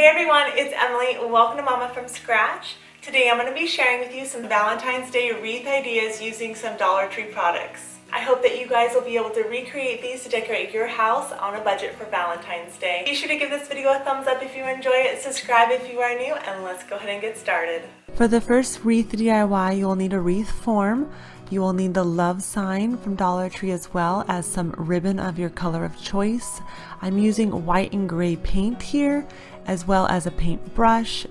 Hey everyone, it's Emily. Welcome to Mama from Scratch. Today I'm going to be sharing with you some Valentine's Day wreath ideas using some Dollar Tree products. I hope that you guys will be able to recreate these to decorate your house on a budget for Valentine's Day. Be sure to give this video a thumbs up if you enjoy it, subscribe if you are new, and let's go ahead and get started. For the first wreath DIY, you will need a wreath form. You will need the love sign from Dollar Tree as well as some ribbon of your color of choice. I'm using white and gray paint here, as well as a paint brush,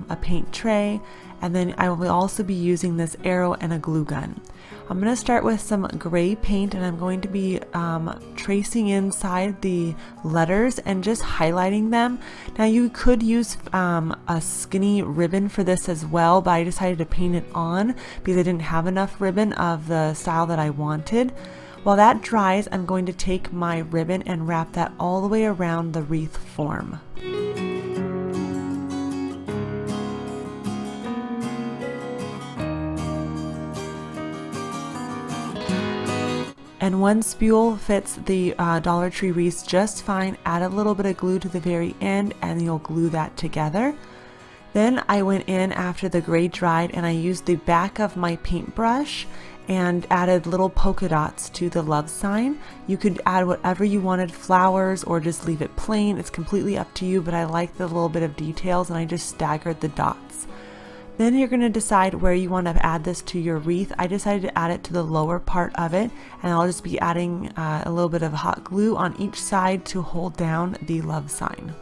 a paint tray, and then I will also be using this arrow and a glue gun. I'm going to start with some gray paint, and I'm going to be tracing inside the letters and just highlighting them. Now you could use a skinny ribbon for this as well, but I decided to paint it on because I didn't have enough ribbon of the style that I wanted. While that dries, I'm going to take my ribbon and wrap that all the way around the wreath form. And one spool fits the Dollar Tree wreaths just fine. Add a little bit of glue to the very end and you'll glue that together. Then I went in after the gray dried and I used the back of my paintbrush and added little polka dots to the love sign. You could add whatever you wanted, flowers or just leave it plain. It's completely up to you, but I like the little bit of details and I just staggered the dots. Then you're going to decide where you want to add this to your wreath. I decided to add it to the lower part of it, and I'll just be adding a little bit of hot glue on each side to hold down the love sign.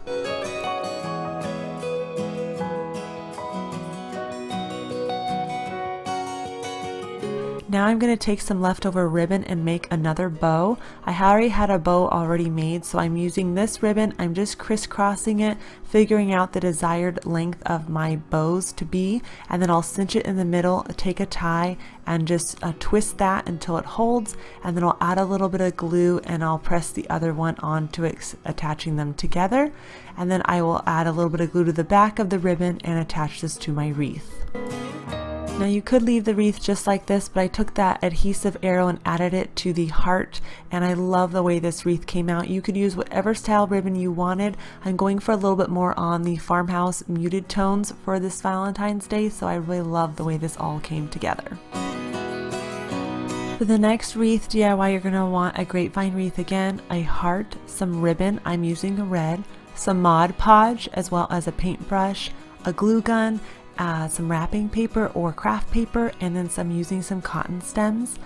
Now I'm going to take some leftover ribbon and make another bow. I already had a bow already made, so I'm using this ribbon. I'm just crisscrossing it, figuring out the desired length of my bows to be, and then I'll cinch it in the middle, take a tie, and just twist that until it holds, and then I'll add a little bit of glue and I'll press the other one onto it, attaching them together, and then I will add a little bit of glue to the back of the ribbon and attach this to my wreath. Now you could leave the wreath just like this, but I took that adhesive arrow and added it to the heart, and I love the way this wreath came out. You could use whatever style ribbon you wanted. I'm going for a little bit more on the Farmhouse muted tones for this Valentine's Day, so I really love the way this all came together. For the next wreath DIY, you're going to want a grapevine wreath again, a heart, some ribbon, I'm using a red, some Mod Podge, as well as a paintbrush, a glue gun, some wrapping paper or craft paper, and then using some cotton stems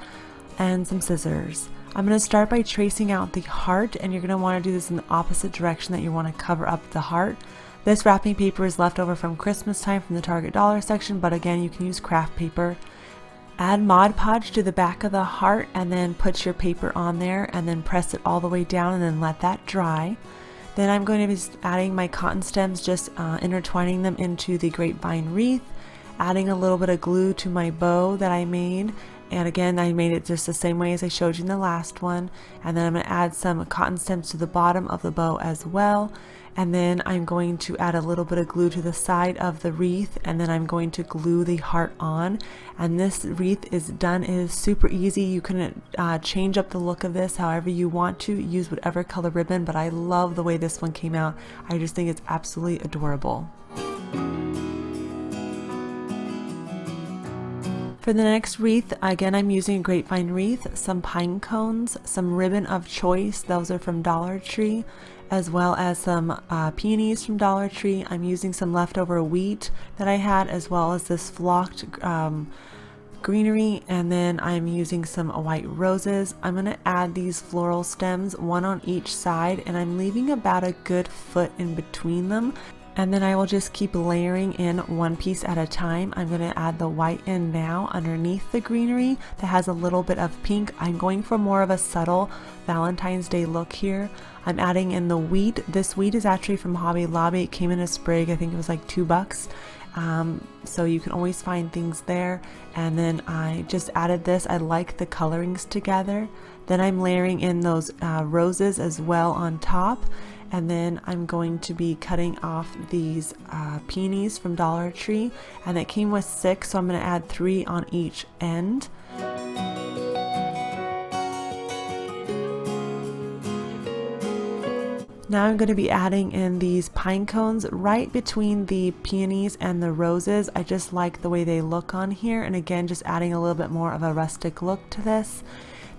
and some scissors. I'm going to start by tracing out the heart, and you're going to want to do this in the opposite direction that you want to cover up the heart. This wrapping paper is left over from Christmas time from the Target dollar section, but again you can use craft paper. Add Mod Podge to the back of the heart and then put your paper on there and then press it all the way down and then let that dry. Then I'm going to be adding my cotton stems, just intertwining them into the grapevine wreath, adding a little bit of glue to my bow that I made, and again I made it just the same way as I showed you in the last one, and then I'm going to add some cotton stems to the bottom of the bow as well, and then I'm going to add a little bit of glue to the side of the wreath, and then I'm going to glue the heart on, and this wreath is done. It is super easy. You can change up the look of this however you want to, use whatever color ribbon, but I love the way this one came out. I just think it's absolutely adorable. For the next wreath, again I'm using a grapevine wreath, some pine cones, some ribbon of choice, those are from Dollar Tree, as well as some peonies from Dollar Tree. I'm using some leftover wheat that I had, as well as this flocked greenery, and then I'm using some white roses. I'm going to add these floral stems, one on each side, and I'm leaving about a good foot in between them. And then I will just keep layering in one piece at a time. I'm going to add the white in now underneath the greenery that has a little bit of pink. I'm going for more of a subtle Valentine's Day look here. I'm adding in the wheat. This wheat is actually from Hobby Lobby. It came in a sprig. I think it was like $2. So you can always find things there. And then I just added this. I like the colorings together. Then I'm layering in those roses as well on top. And then I'm going to be cutting off these peonies from Dollar Tree, and it came with 6, so I'm going to add 3 on each end. Now I'm going to be adding in these pine cones right between the peonies and the roses. I just like the way they look on here, and again just adding a little bit more of a rustic look to this.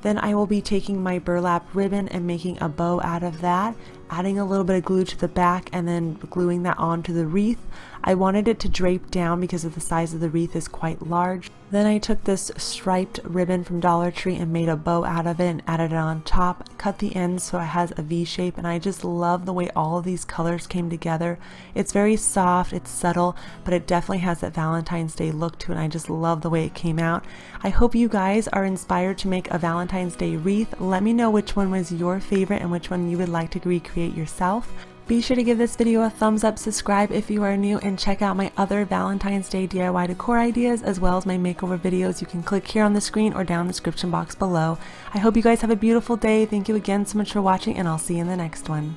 Then I will be taking my burlap ribbon and making a bow out of that, adding a little bit of glue to the back and then gluing that onto the wreath. I wanted it to drape down because of the size of the wreath is quite large. Then I took this striped ribbon from Dollar Tree and made a bow out of it and added it on top, cut the ends so it has a V shape, and I just love the way all of these colors came together. It's very soft, it's subtle, but it definitely has that Valentine's Day look to it, and I just love the way it came out. I hope you guys are inspired to make a Valentine's Day wreath. Let me know which one was your favorite and which one you would like to recreate yourself. Be sure to give this video a thumbs up, subscribe if you are new, and check out my other Valentine's Day DIY decor ideas as well as my makeover videos. You can click here on the screen or down in the description box below. I hope you guys have a beautiful day. Thank you again so much for watching, and I'll see you in the next one.